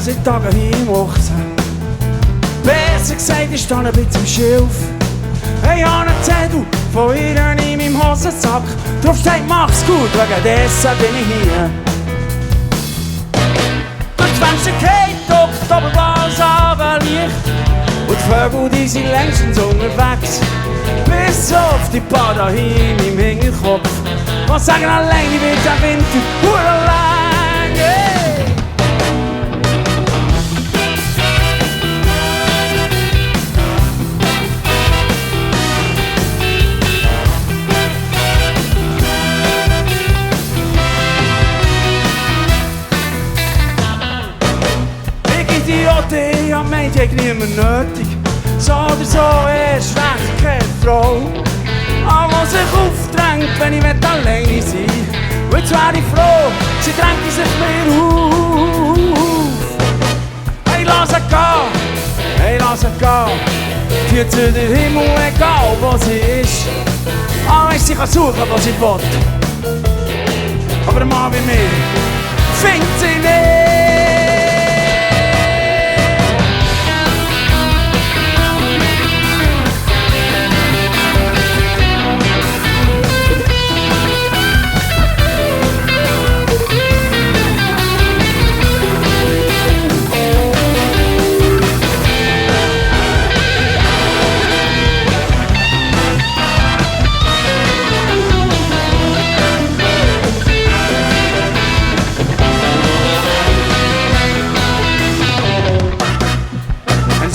seit Tagen hinwachsen. Besser gesagt, ich stehe ein bisschen im Schilf. Ich habe einen Zettel von ihr in meinem Hosensack. Drauf steht, mach's gut, wegen dessen bin ich hier. Durch die Fenster geht Oktoberblaus Abendlicht. Und die Vögel, die sind längstens unterwegs. Bis auf die paar da in meinem Hinterkopf. Was sagen alleine wird der Winter lang, hey. Ich hab meint, ich niemand nötig. So oder so, erst recht keine Frau. Aber sich aufdrängt, wenn ich alleine sein will. Und jetzt wär ich froh, sie drängt sich mir auf. Hey, lass sie gehen, hey, lass sie gehen. Führt zu den Himmel, egal wo sie ist. Aber sie kann suchen, was sie will. Aber ein Mann wie mir findet sie nicht.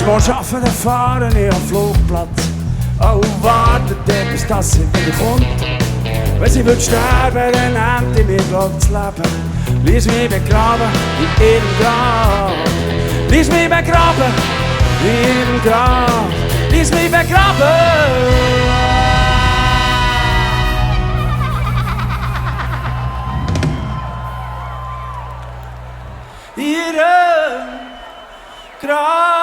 Morgen arbeiten, dann fahren ich am Flugplatz. Oh, wartet bis das sie wieder kommt. Wenn sie will sterben, dann nimmt sie mir glaub das Leben. Lies mich begraben in ihrem Grab. Lies mich begraben in ihrem Grab. Lies mich begraben. Ihrem Grab.